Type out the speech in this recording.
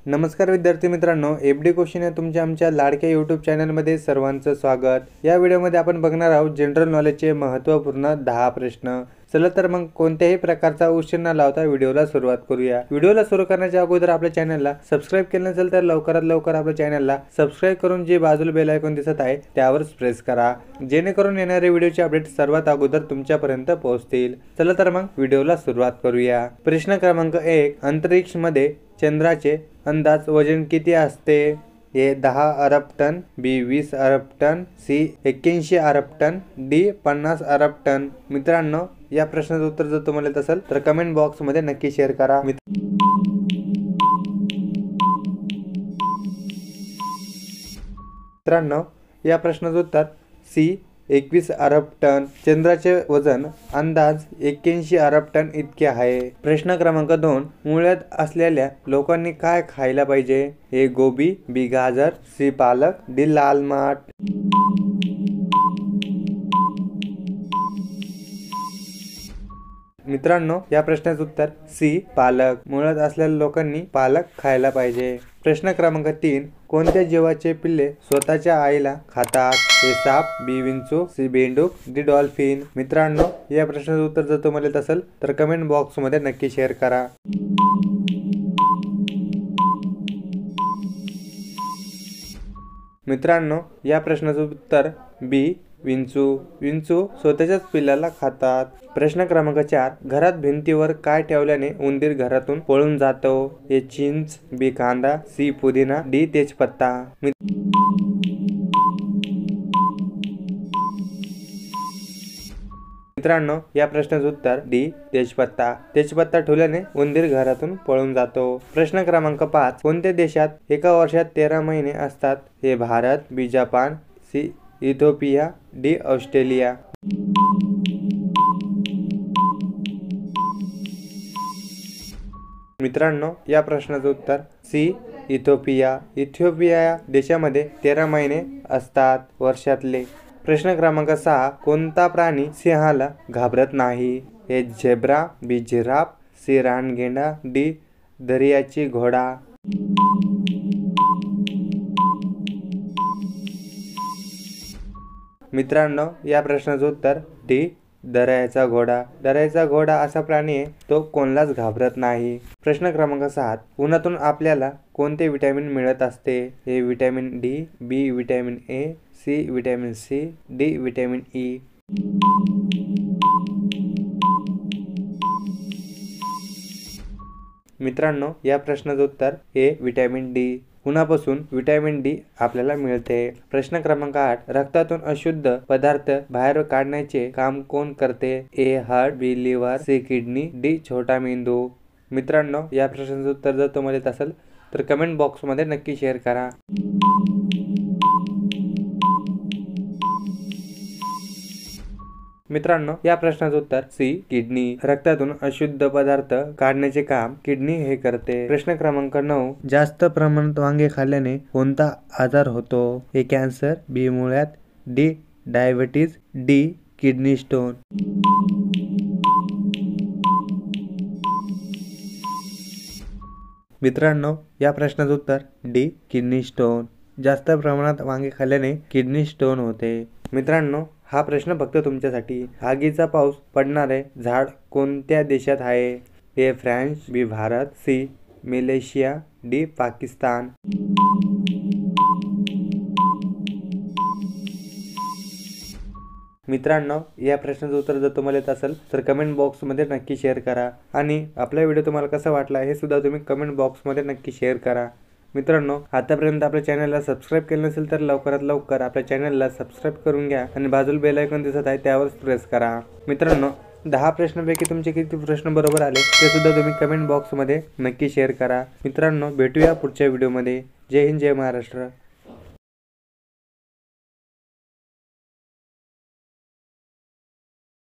नमस्कार विद्यार्थी मित्रांनो, एफडी क्वेश्चन या तुमच्या आमच्या लाडक्या यूट्यूब चॅनलमध्ये सर्वांचं स्वागत। या व्हिडिओमध्ये आपण बघणार आहोत जनरल नॉलेजचे महत्त्वपूर्ण 10 प्रश्न। चला तर मग कोणत्याही प्रकारचा उशीर न लावता व्हिडिओला सुरुवात करूया। व्हिडिओला सुरू करण्याच्या अगोदर आपल्या चॅनलला सबस्क्राइब केलं नसेल तर लवकरात लवकर आपल्या चॅनलला सबस्क्राइब करून जे बाजूला बेल आयकॉन दिसत आहे त्यावर प्रेस करा, जेणेकरून येणारे व्हिडिओचे अपडेट सर्वात अगोदर तुमच्यापर्यंत पोहोचतील। चला तर मग व्हिडिओला सुरुवात करूया। प्रश्न क्रमांक 1, अंतरिक्ष मध्ये चंद्राचे अंदाज वजन किती असते? ए 10 अरब टन, बी 20 अरब टन, सी 81 अरब टन, डी 50 अरब टन। मित्रांनो, या प्रश्नाचं उत्तर जर तुम्हाला येत असेल तर कमेंट बॉक्स मध्ये नक्की शेअर करा। मित्रांनो, या प्रश्नाचं उत्तर सी 21 अरब टन। चंद्राचे वजन अंदाज 81 अरब टन इतके आहे। प्रश्न क्रमांक 2, मुळ्यात असलेल्या लोकांनी काय खायला पाहिजे? ए गोबी, बी गाजर, सी पालक, डी लाल माठ। मित्रांनो, या प्रश्नाचं उत्तर सी पालक। मुळात असलेल्या लोकांनी पालक खायला पाहिजे। प्रश्न क्रमांक 3, कोणत्या जीवाचे पिल्ले स्वतःच्या आईला खातात? ए साप, बी विंचू, सी बेंडूक, डी डॉल्फिन। मित्रांनो, या प्रश्नाचं उत्तर जर तुम्हाला येत असेल तर कमेंट बॉक्स मध्ये नक्की शेअर करा। मित्रांनो, या प्रश्नाचं उत्तर बी विंचू। विंचू स्वतःच्याच पिल्लाला खातात। प्रश्न क्रमांक 4, घरात भिंतीवर काय ठेवल्याने उंदीर घरातून पळून जातो? ए चिंच, बी कांदा, सी पुदिना, डी तेजपत्ता। मित्रांनो, या प्रश्नाचं उत्तर डी तेजपत्ता। तेजपत्ता ठेवल्याने उंदीर घरातून पळून जातो। प्रश्न क्रमांक 5, कोणत्या देशात एका वर्षात 13 महिने असतात? A Bharat, B Japan, C Ethiopia, D Australia. मित्रांनो, या प्रश्नाचं उत्तर सी इथिओपिया। इथिओपिया या देशामध्ये 13 महिने असतात वर्षातले। प्रश्न क्रमांक 6, कोणता प्राणी सिंहाला घाबरत नाही? ए झेब्रा, बी जिराफ, सी रानगेंडा, डी दर्याची घोडा। मित्रांनो, या प्रश्नाचं उत्तर डी दर्याचा घोडा। दर्याचा घोडा असा प्राणी आहे, तो कोणालाच घाबरत नाही। प्रश्न क्रमांक 7, उन्हातून आपल्याला कोणते विटॅमिन मिळत असते? A vitamin D, B vitamin A, C vitamin C, D vitamin E. मित्रांनो, या प्रश्नाचं उत्तर ए विटॅमिन डी। उन्हापासून विटॅमिन डी आपल्याला मिळते। प्रश्न क्रमांक 8, रक्तातून अशुद्ध पदार्थ बाहेर काढण्याचे काम कोण करते? A heart, B liver, C kidney, D छोटा मेंदू। मित्रांनो, या प्रश्नाचं उत्तर जर तुम्हाला येत असेल तर कमेंट बॉक्स मध्ये नक्की शेअर करा। मित्रांनो, या प्रश्नाचं उत्तर सी किडनी। रक्तातून अशुद्ध पदार्थ काढण्याचे काम किडनी हे करते। प्रश्न क्रमांक 9, जास्त प्रमाणात वांगे खाल्ल्याने कोणता आजार होतो? ए कॅन्सर, बी मुळ्यात, D diabetes, D kidney stone. मित्रांनो, या प्रश्नाचं उत्तर डी किडनी स्टोन। जास्त प्रमाणात वांगे खाल्ल्याने किडनी स्टोन होते। मित्रांनो, हा प्रश्न फक्त तुमच्यासाठी। आगीचा पाऊस पडणारे झाड कोणत्या देशात आहे? A France, B Bharat, C Malaysia, D Pakistan. मित्रांनो, या प्रश्नाचं उत्तर जर तुम्हाला येत असेल तर कमेंट बॉक्स मध्ये नक्की शेअर करा आणि आपला व्हिडिओ तुम्हाला कसा वाटला हे सुद्धा तुम्ही कमेंट बॉक्स मध्ये नक्की शेअर करा। मित्रांनो, आतापर्यंत आपल्या चॅनलला सबस्क्राइब केलं नसेल तर लवकरात लवकर आपल्या चॅनलला सबस्क्राइब करून घ्या आणि बाजूला बेल आयकॉन दिसत आहे त्यावर प्रेस करा। मित्रांनो, 10 प्रश्नांपैकी तुमचे किती प्रश्न बरोबर आले ते सुद्धा तुम्ही कमेंट बॉक्स मध्ये नक्की शेअर करा। मित्रांनो, भेटूया पुढच्या व्हिडिओमध्ये। जय हिंद, जय महाराष्ट्र।